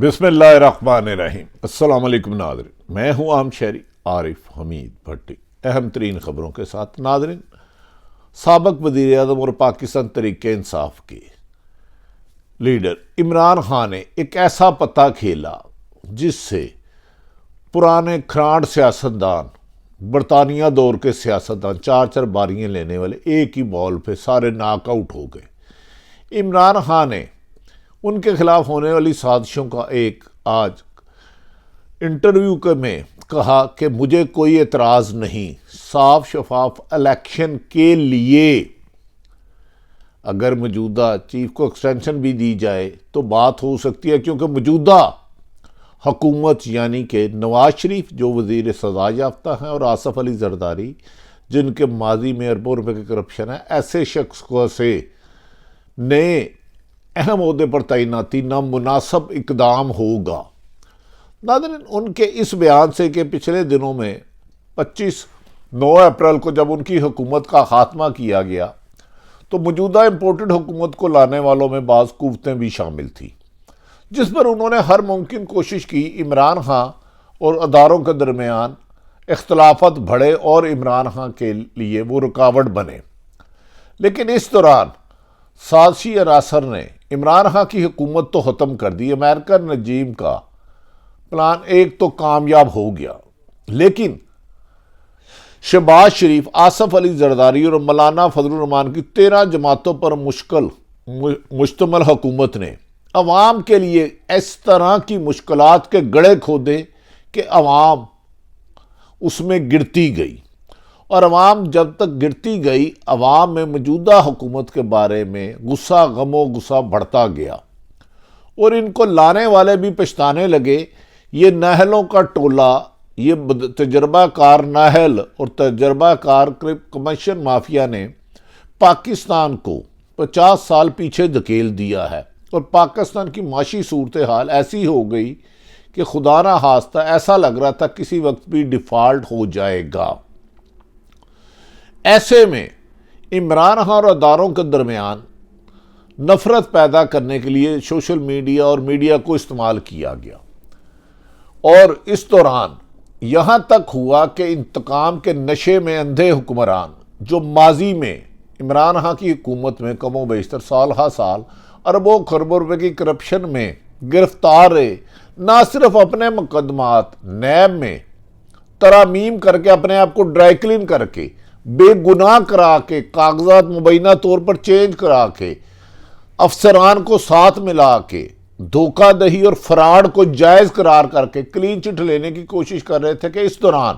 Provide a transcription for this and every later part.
بسم اللہ الرحمن الرحیم۔ السلام علیکم ناظرین، میں ہوں عام شہری عارف حمید بھٹی۔ اہم ترین خبروں کے ساتھ ناظرین، سابق وزیر اعظم اور پاکستان تحریک انصاف کے لیڈر عمران خان نے ایک ایسا پتہ کھیلا جس سے پرانے کھراڑ سیاستدان، برطانیہ دور کے سیاستدان، چار باریاں لینے والے ایک ہی بال پہ سارے ناک آؤٹ ہو گئے۔ عمران خان نے ان کے خلاف ہونے والی سازشوں کا ایک آج انٹرویو میں کہا کہ مجھے کوئی اعتراض نہیں، صاف شفاف الیکشن کے لیے اگر موجودہ چیف کو ایکسٹینشن بھی دی جائے تو بات ہو سکتی ہے، کیونکہ موجودہ حکومت یعنی کہ نواز شریف جو وزیر سزا یافتہ ہیں اور آصف علی زرداری جن کے ماضی میں اربوں روپے کی کرپشن ہے، ایسے شخص کو سے نئے اہم عہدے پر تعیناتی نامناسب اقدام ہوگا۔ ناظرین، ان کے اس بیان سے کہ پچھلے دنوں میں 9 اپریل کو جب ان کی حکومت کا خاتمہ کیا گیا تو موجودہ امپورٹڈ حکومت کو لانے والوں میں بعض قوتیں بھی شامل تھیں، جس پر انہوں نے ہر ممکن کوشش کی عمران خان اور اداروں کے درمیان اختلافات بڑھے اور عمران خان کے لیے وہ رکاوٹ بنے۔ لیکن اس دوران سازشی عناصر نے عمران خان کی حکومت تو ختم کر دی، امریکن رجیم کا پلان ایک تو کامیاب ہو گیا، لیکن شہباز شریف، آصف علی زرداری اور مولانا فضل الرحمان کی 13 جماعتوں پر مشتمل حکومت نے عوام کے لیے اس طرح کی مشکلات کے گڑھے کھودے کہ عوام اس میں گرتی گئی، اور عوام جب تک گرتی گئی، عوام میں موجودہ حکومت کے بارے میں غم و غصہ بڑھتا گیا، اور ان کو لانے والے بھی پچھتانے لگے۔ یہ نااہلوں کا ٹولہ، یہ تجربہ کار نااہل اور تجربہ کار کمیشن مافیا نے پاکستان کو 50 سال پیچھے دھکیل دیا ہے، اور پاکستان کی معاشی صورتحال ایسی ہو گئی کہ خدا نہ خواستہ ایسا لگ رہا تھا کسی وقت بھی ڈیفالٹ ہو جائے گا۔ ایسے میں عمران خان اور اداروں کے درمیان نفرت پیدا کرنے کے لیے سوشل میڈیا اور میڈیا کو استعمال کیا گیا، اور اس دوران یہاں تک ہوا کہ انتقام کے نشے میں اندھے حکمران جو ماضی میں عمران خان کی حکومت میں کم و بیشتر سال ہا سال اربوں خربوں روپے کی کرپشن میں گرفتار رہے، نہ صرف اپنے مقدمات نیب میں ترامیم کر کے اپنے آپ کو ڈرائی کلین کر کے بے گناہ کرا کے کاغذات مبینہ طور پر چینج کرا کے افسران کو ساتھ ملا کے دھوکہ دہی اور فراڈ کو جائز قرار کر کے کلین چٹ لینے کی کوشش کر رہے تھے کہ اس دوران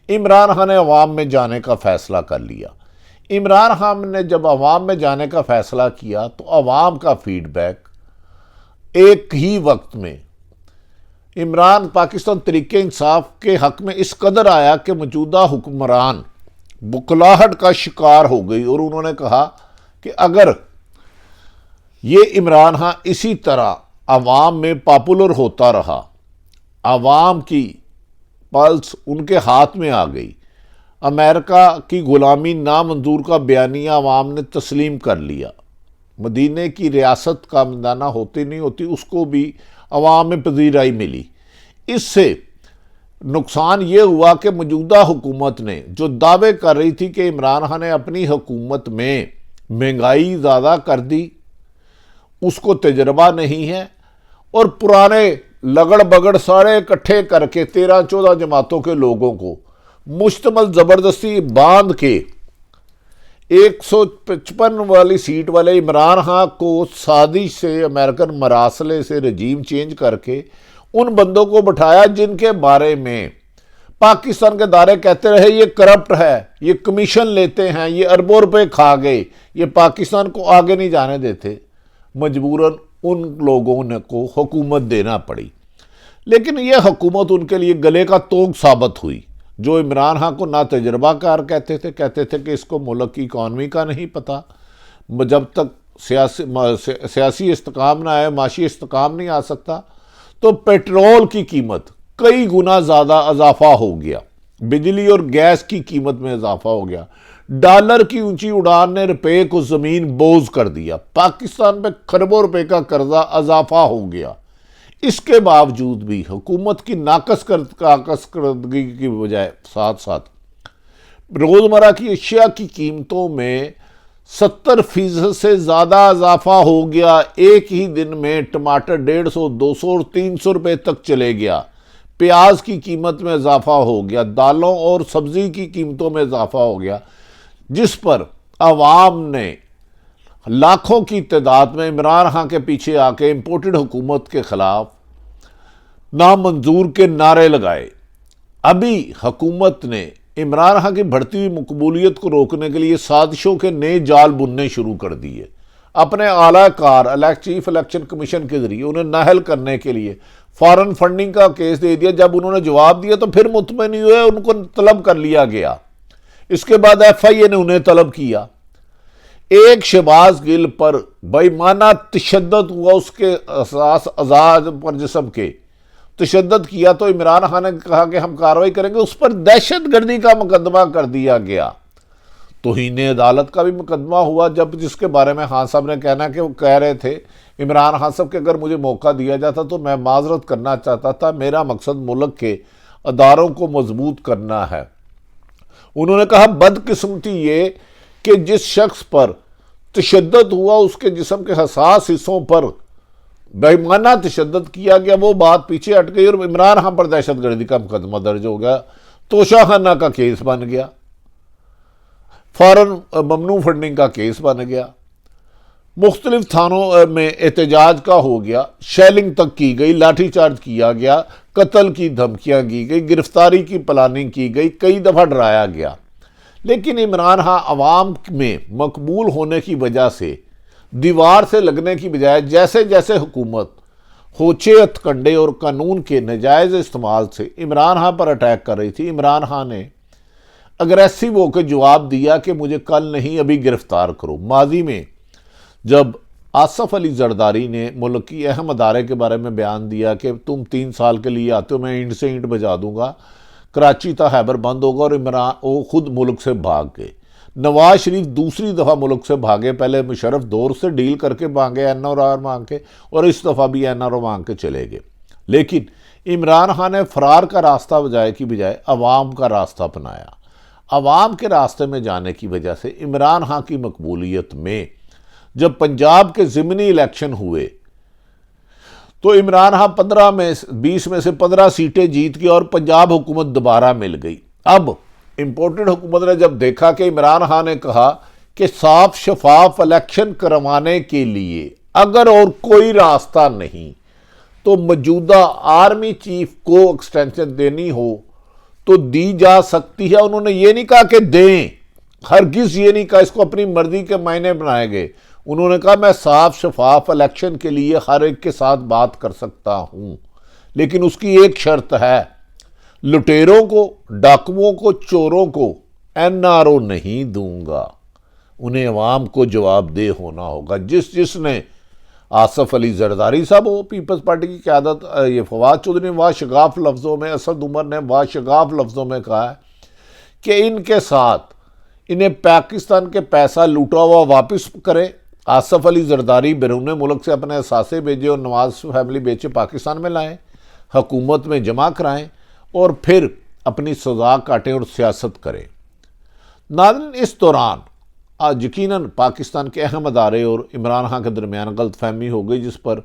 عمران خان نے عوام میں جانے کا فیصلہ کر لیا۔ عمران خان نے جب عوام میں جانے کا فیصلہ کیا تو عوام کا فیڈ بیک ایک ہی وقت میں پاکستان تحریک انصاف کے حق میں اس قدر آیا کہ موجودہ حکمران بکلاہٹ کا شکار ہو گئی، اور انہوں نے کہا کہ اگر یہ عمران خان اسی طرح عوام میں پاپولر ہوتا رہا، عوام کی پلس ان کے ہاتھ میں آ گئی، امریکہ کی غلامی نامنظور کا بیانیہ عوام نے تسلیم کر لیا، مدینہ کی ریاست کا مندانہ ہوتی نہیں ہوتی اس کو بھی عوام میں پذیرائی ملی، اس سے نقصان یہ ہوا کہ موجودہ حکومت نے جو دعوے کر رہی تھی کہ عمران خان نے اپنی حکومت میں مہنگائی زیادہ کر دی، اس کو تجربہ نہیں ہے، اور پرانے لگڑ بگڑ سارے اکٹھے کر کے 13-14 جماعتوں کے لوگوں کو مشتمل زبردستی باندھ کے 155 والی سیٹ والے عمران خان کو سازش سے امریکن مراسلے سے رجیم چینج کر کے ان بندوں کو بٹھایا جن کے بارے میں پاکستان کے دارے کہتے رہے یہ کرپٹ ہے، یہ کمیشن لیتے ہیں، یہ اربوں روپے کھا گئے، یہ پاکستان کو آگے نہیں جانے دیتے۔ مجبوراً ان لوگوں کو حکومت دینا پڑی، لیکن یہ حکومت ان کے لیے گلے کا توق ثابت ہوئی۔ جو عمران خان کو نہ تجربہ کار کہتے تھے کہ اس کو ملک کی اکانومی کا نہیں پتہ، جب تک سیاسی استحکام نہ آئے، معاشی استحکام نہیں آ سکتا، تو پیٹرول کی قیمت کئی گنا زیادہ اضافہ ہو گیا، بجلی اور گیس کی قیمت میں اضافہ ہو گیا، ڈالر کی اونچی اڑان نے روپے کو زمین بوز کر دیا، پاکستان میں خربوں روپے کا قرضہ اضافہ ہو گیا، اس کے باوجود بھی حکومت کی ناقص کارکردگی کی بجائے ساتھ ساتھ روزمرہ کی اشیاء کی قیمتوں میں 70% سے زیادہ اضافہ ہو گیا۔ ایک ہی دن میں ٹماٹر 150، 200 اور 300 روپے تک چلے گیا۔ پیاز کی قیمت میں اضافہ ہو گیا، دالوں اور سبزی کی قیمتوں میں اضافہ ہو گیا، جس پر عوام نے لاکھوں کی تعداد میں عمران خان کے پیچھے آ کے امپورٹڈ حکومت کے خلاف نامنظور کے نعرے لگائے۔ ابھی حکومت نے عمران خان کی بڑھتی ہوئی مقبولیت کو روکنے کے لیے سازشوں کے نئے جال بننے شروع کر دیے۔ اپنے اعلیٰ کار چیف الیکشن کمیشن کے ذریعے انہیں نااہل کرنے کے لیے فارن فنڈنگ کا کیس دے دیا۔ جب انہوں نے جواب دیا تو پھر مطمئن نہیں ہوئے، ان کو طلب کر لیا گیا۔ اس کے بعد ایف آئی اے نے انہیں طلب کیا۔ ایک شہباز گل پر بےایمانہ تشدد ہوا، اس کے اساس اعضاء پر جسم کے تشدد کیا تو عمران خان نے کہا کہ ہم کارروائی کریں گے۔ اس پر دہشت گردی کا مقدمہ کر دیا گیا۔ توہین عدالت کا بھی مقدمہ ہوا، جس کے بارے میں خان صاحب نے کہنا کہ وہ کہہ رہے تھے عمران خان صاحب کہ اگر مجھے موقع دیا جاتا تو میں معذرت کرنا چاہتا تھا، میرا مقصد ملک کے اداروں کو مضبوط کرنا ہے۔ انہوں نے کہا بدقسمتی یہ کہ جس شخص پر تشدد ہوا اس کے جسم کے حساس حصوں پر بےایمانہ تشدد کیا گیا، وہ بات پیچھے ہٹ گئی اور عمران خان پر دہشت گردی کا مقدمہ درج ہو گیا، توشہ خانہ کا کیس بن گیا، فارن ممنوع فنڈنگ کا کیس بن گیا، مختلف تھانوں میں احتجاج کا ہو گیا، شیلنگ تک کی گئی، لاٹھی چارج کیا گیا، قتل کی دھمکیاں کی گئی، گرفتاری کی پلاننگ کی گئی، کئی دفعہ ڈرایا گیا۔ لیکن عمران خان عوام میں مقبول ہونے کی وجہ سے دیوار سے لگنے کی بجائے جیسے جیسے حکومت ہوچے ہتھکنڈے اور قانون کے ناجائز استعمال سے عمران خان پر اٹیک کر رہی تھی، عمران خان نے اگریسو ہو کے جواب دیا کہ مجھے کل نہیں ابھی گرفتار کرو۔ ماضی میں جب آصف علی زرداری نے ملک کی اہم ادارے کے بارے میں بیان دیا کہ تم 3 سال کے لیے آتے ہو، میں اینٹ سے اینٹ بجا دوں گا، کراچی تا خیبر بند ہوگا، اور عمران وہ خود ملک سے بھاگ گئے۔ نواز شریف دوسری دفعہ ملک سے بھاگے، پہلے مشرف دور سے ڈیل کر کے مانگے این آر مانگ کے، اور اس دفعہ بھی این آر مانگ کے چلے گئے۔ لیکن عمران خان نے فرار کا راستہ بجائے عوام کا راستہ اپنایا۔ عوام کے راستے میں جانے کی وجہ سے عمران خان کی مقبولیت میں جب پنجاب کے ضمنی الیکشن ہوئے تو عمران خان 20 میں سے 15 سیٹیں جیت گئے اور پنجاب حکومت دوبارہ مل گئی۔ اب امپورٹڈ حکومت نے جب دیکھا کہ عمران خان نے کہا کہ صاف شفاف الیکشن کروانے کے لیے اگر اور کوئی راستہ نہیں تو موجودہ آرمی چیف کو ایکسٹینشن دینی ہو تو دی جا سکتی ہے۔ انہوں نے یہ نہیں کہا کہ دیں، ہرگز یہ نہیں کہا، اس کو اپنی مرضی کے معنی بنائے گئے۔ انہوں نے کہا میں صاف شفاف الیکشن کے لیے ہر ایک کے ساتھ بات کر سکتا ہوں، لیکن اس کی ایک شرط ہے، لٹیروں کو، ڈاکوؤں کو، چوروں کو این آر او نہیں دوں گا، انہیں عوام کو جواب دہ ہونا ہوگا۔ جس نے آصف علی زرداری صاحب وہ پیپلز پارٹی کی قیادت، یہ فواد چودھری نے واشگاف لفظوں میں، اسد عمر نے واشگاف لفظوں میں کہا ہے کہ ان کے ساتھ انہیں پاکستان کے پیسہ لوٹا ہوا واپس کرے۔ آصف علی زرداری بیرون ملک سے اپنے اثاثے بھیجے اور نواز فیملی بیچے پاکستان میں لائیں، حکومت میں جمع کرائیں اور پھر اپنی سزا کاٹیں اور سیاست کریں۔ ناظرین، اس دوران آج یقیناً پاکستان کے اہم ادارے اور عمران خان کے درمیان غلط فہمی ہو گئی، جس پر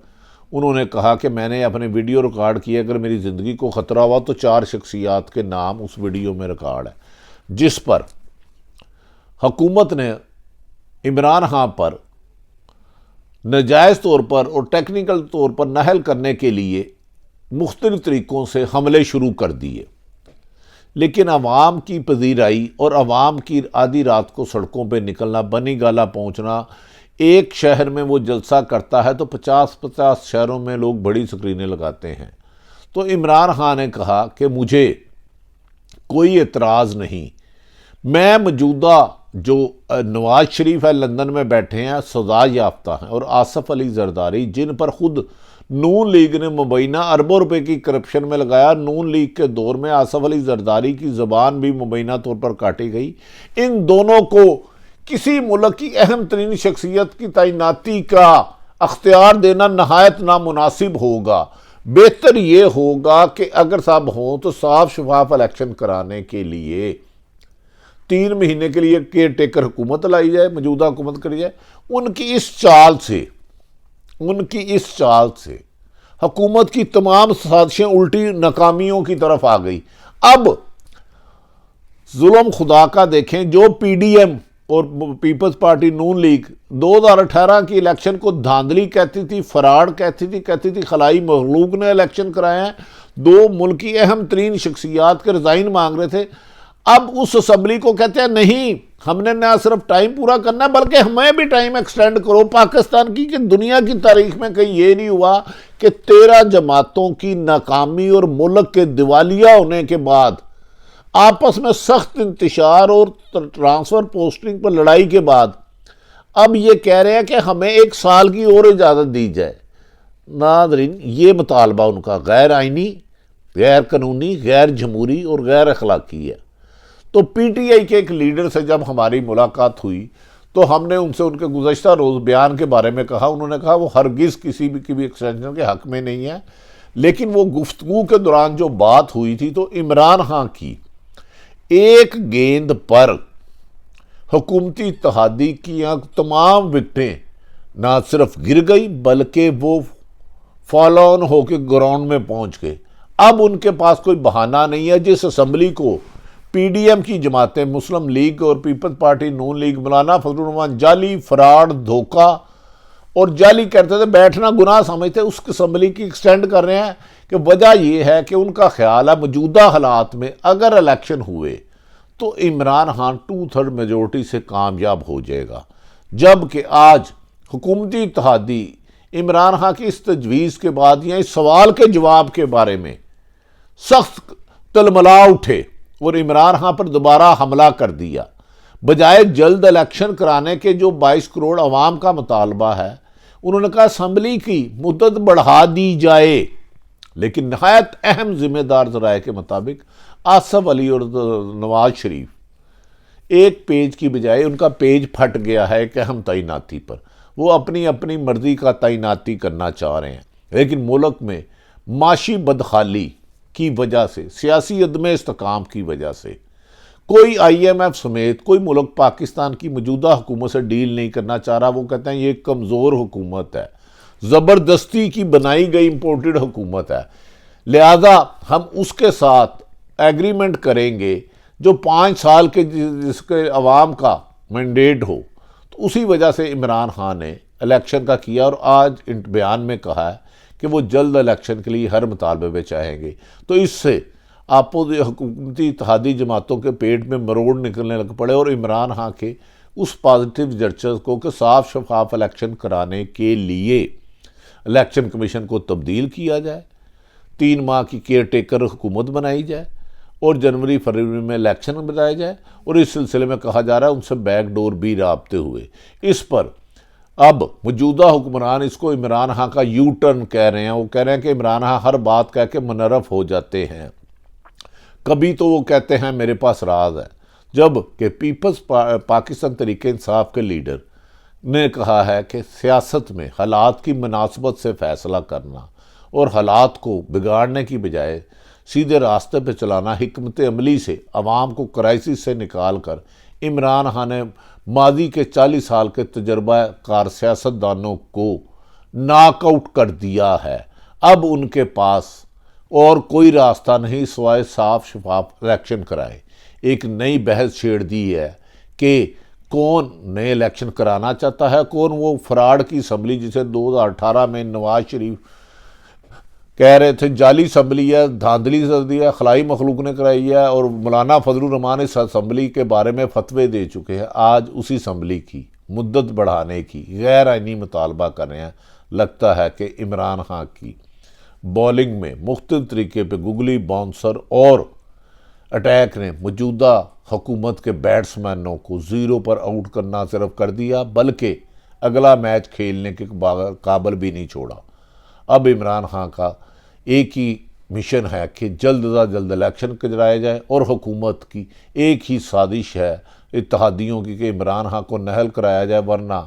انہوں نے کہا کہ میں نے اپنے ویڈیو ریکارڈ کیا، اگر میری زندگی کو خطرہ ہوا تو 4 شخصیات کے نام اس ویڈیو میں ریکارڈ ہے، جس پر حکومت نے عمران خان پر ناجائز طور پر اور ٹیکنیکل طور پر نااہل کرنے کے لیے مختلف طریقوں سے حملے شروع کر دیے، لیکن عوام کی پذیرائی اور عوام کی آدھی رات کو سڑکوں پہ نکلنا، بنی گالا پہنچنا، ایک شہر میں وہ جلسہ کرتا ہے تو 50 شہروں میں لوگ بڑی سکرینیں لگاتے ہیں۔ تو عمران خان نے کہا کہ مجھے کوئی اعتراض نہیں، میں موجودہ جو نواز شریف ہے لندن میں بیٹھے ہیں، سزا یافتہ ہیں، اور آصف علی زرداری جن پر خود نون لیگ نے مبینہ اربوں روپے کی کرپشن میں لگایا، نون لیگ کے دور میں آصف علی زرداری کی زبان بھی مبینہ طور پر کاٹی گئی، ان دونوں کو کسی ملک کی اہم ترین شخصیت کی تعیناتی کا اختیار دینا نہایت نامناسب ہوگا۔ بہتر یہ ہوگا کہ اگر صاحب ہوں تو صاف شفاف الیکشن کرانے کے لیے 3 مہینے کے لیے کیئر ٹیکر حکومت لائی جائے، موجودہ حکومت کری جائے۔ ان کی اس چال سے حکومت کی تمام سازشیں الٹی ناکامیوں کی طرف آ گئی۔ اب ظلم خدا کا دیکھیں، جو پی ڈی ایم اور پیپلز پارٹی نون لیگ 2018 کی الیکشن کو دھاندلی کہتی تھی، فراڈ کہتی تھی، خلائی مخلوق نے الیکشن کرائے ہیں، 2 ملک کی اہم ترین شخصیات کے ریزائن مانگ رہے تھے، اب اس اسمبلی کو کہتے ہیں نہیں، ہم نے نہ صرف ٹائم پورا کرنا ہے بلکہ ہمیں بھی ٹائم ایکسٹینڈ کرو۔ پاکستان کی کہ دنیا کی تاریخ میں کہیں یہ نہیں ہوا کہ 13 جماعتوں کی ناکامی اور ملک کے دیوالیہ ہونے کے بعد آپس میں سخت انتشار اور ٹرانسفر پوسٹنگ پر لڑائی کے بعد اب یہ کہہ رہے ہیں کہ ہمیں 1 سال کی اور اجازت دی جائے۔ ناظرین، یہ مطالبہ ان کا غیر آئینی، غیر قانونی، غیر جمہوری اور غیر اخلاقی ہے۔ تو پی ٹی آئی کے ایک لیڈر سے جب ہماری ملاقات ہوئی تو ہم نے ان سے ان کے گزشتہ روز بیان کے بارے میں کہا۔ انہوں نے کہا وہ ہرگز کسی بھی کی بھی ایکسٹینشن کے حق میں نہیں ہے، لیکن وہ گفتگو کے دوران جو بات ہوئی تھی تو عمران خان کی ایک گیند پر حکومتی اتحادی کی تمام وکٹیں نہ صرف گر گئی بلکہ وہ فالو آن ہو کے گراؤنڈ میں پہنچ گئے۔ اب ان کے پاس کوئی بہانہ نہیں ہے۔ جس اسمبلی کو پی ڈی ایم کی جماعتیں، مسلم لیگ اور پیپلز پارٹی نون لیگ، مولانا فضل الرحمان جعلی، فراڈ، دھوکہ اور جعلی کرتے تھے، بیٹھنا گناہ سمجھتے، اس اسمبلی کی ایکسٹینڈ کر رہے ہیں کہ وجہ یہ ہے کہ ان کا خیال ہے موجودہ حالات میں اگر الیکشن ہوئے تو عمران خان 2/3 میجورٹی سے کامیاب ہو جائے گا، جبکہ آج حکومتی اتحادی عمران خان کی اس تجویز کے بعد یا اس سوال کے جواب کے بارے میں سخت تلملا اٹھے اور عمران خان پر دوبارہ حملہ کر دیا۔ بجائے جلد الیکشن کرانے کے جو 22 کروڑ عوام کا مطالبہ ہے، انہوں نے کہا اسمبلی کی مدت بڑھا دی جائے، لیکن نہایت اہم ذمہ دار ذرائع کے مطابق آصف علی اور نواز شریف ایک پیج کی بجائے ان کا پیج پھٹ گیا ہے ایک اہم تعیناتی پر، وہ اپنی مرضی کا تعیناتی کرنا چاہ رہے ہیں، لیکن ملک میں معاشی بدحالی کی وجہ سے، سیاسی عدم استحکام کی وجہ سے کوئی آئی ایم ایف سمیت کوئی ملک پاکستان کی موجودہ حکومت سے ڈیل نہیں کرنا چاہ رہا۔ وہ کہتے ہیں یہ کمزور حکومت ہے، زبردستی کی بنائی گئی امپورٹڈ حکومت ہے، لہذا ہم اس کے ساتھ ایگریمنٹ کریں گے جو 5 سال کے جس کے عوام کا مینڈیٹ ہو۔ تو اسی وجہ سے عمران خان نے الیکشن کا کیا اور آج بیان میں کہا ہے کہ وہ جلد الیکشن کے لیے ہر مطالبے میں چاہیں گے۔ تو اس سے حکومتی اتحادی جماعتوں کے پیٹ میں مروڑ نکلنے لگ پڑے اور عمران خان کے اس پازیٹیو جرچز کو کہ صاف شفاف الیکشن کرانے کے لیے الیکشن کمیشن کو تبدیل کیا جائے، 3 ماہ کی کیئر ٹیکر حکومت بنائی جائے اور جنوری فروری میں الیکشن بنائے جائے، اور اس سلسلے میں کہا جا رہا ہے ان سے بیک ڈور بھی رابطے ہوئے۔ اس پر اب موجودہ حکمران اس کو عمران خان کا یو ٹرن کہہ رہے ہیں۔ وہ کہہ رہے ہیں کہ عمران خان ہر بات کہہ کے منرف ہو جاتے ہیں، کبھی تو وہ کہتے ہیں میرے پاس راز ہے، جب کہ پیپلز پاکستان تحریک انصاف کے لیڈر نے کہا ہے کہ سیاست میں حالات کی مناسبت سے فیصلہ کرنا اور حالات کو بگاڑنے کی بجائے سیدھے راستے پہ چلانا، حکمت عملی سے عوام کو کرائسس سے نکال کر عمران خان نے ماضی کے 40 سال کے تجربہ کار سیاستدانوں کو ناک آؤٹ کر دیا ہے۔ اب ان کے پاس اور کوئی راستہ نہیں سوائے صاف شفاف الیکشن کرائے۔ ایک نئی بحث چھیڑ دی ہے کہ کون نئے الیکشن کرانا چاہتا ہے، کون وہ فراڈ کی اسمبلی جسے 2018 میں نواز شریف کہہ رہے تھے جعلی اسمبلی ہے، دھاندلی اسمبلی ہے، خلائی مخلوق نے کرائی ہے، اور مولانا فضل الرحمان اس اسمبلی کے بارے میں فتوے دے چکے ہیں۔ آج اسی اسمبلی کی مدت بڑھانے کی غیر آئینی مطالبہ کر رہے ہیں۔ لگتا ہے کہ عمران خان کی بولنگ میں مختلف طریقے پہ گگلی، باؤنسر اور اٹیک نے موجودہ حکومت کے بیٹسمینوں کو 0 پر آؤٹ کرنا صرف کر دیا، بلکہ اگلا میچ کھیلنے کے قابل بھی نہیں چھوڑا۔ اب عمران خان کا ایک ہی مشن ہے کہ جلد از جلد الیکشن کرائے جائے، اور حکومت کی ایک ہی سازش ہے اتحادیوں کی کہ عمران خان کو نہل کرایا جائے، ورنہ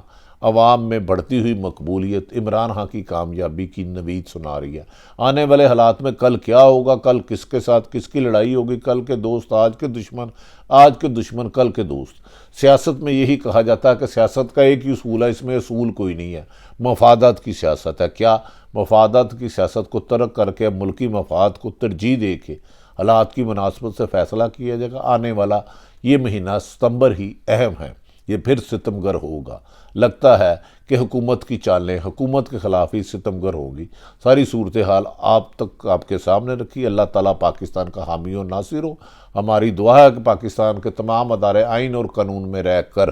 عوام میں بڑھتی ہوئی مقبولیت عمران خان کی کامیابی کی نوید سنا رہی ہے۔ آنے والے حالات میں کل کیا ہوگا، کل کس کے ساتھ کس کی لڑائی ہوگی، کل کے دوست آج کے دشمن، آج کے دشمن کل کے دوست۔ سیاست میں یہی کہا جاتا ہے کہ سیاست کا ایک ہی اصول ہے، اس میں اصول کوئی نہیں ہے، مفادات کی سیاست ہے۔ کیا مفادات کی سیاست کو ترک کر کے ملکی مفاد کو ترجیح دے کے حالات کی مناسبت سے فیصلہ کیا جائے گا؟ آنے والا یہ مہینہ ستمبر ہی اہم ہے، یہ پھر ستمگر ہوگا۔ لگتا ہے کہ حکومت کی چالیں حکومت کے خلاف ہی ستمگر ہوگی۔ ساری صورتحال آپ تک آپ کے سامنے رکھی۔ اللہ تعالیٰ پاکستان کا حامی و ناصر ہو۔ ہماری دعا ہے کہ پاکستان کے تمام ادارے آئین اور قانون میں رہ کر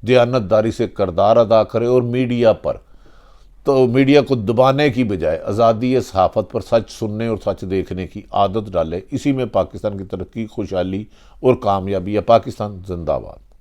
دیانت داری سے کردار ادا کرے، اور میڈیا کو دبانے کی بجائے آزادی صحافت پر سچ سننے اور سچ دیکھنے کی عادت ڈالے۔ اسی میں پاکستان کی ترقی، خوشحالی اور کامیابی ہے۔ پاکستان زندہ باد۔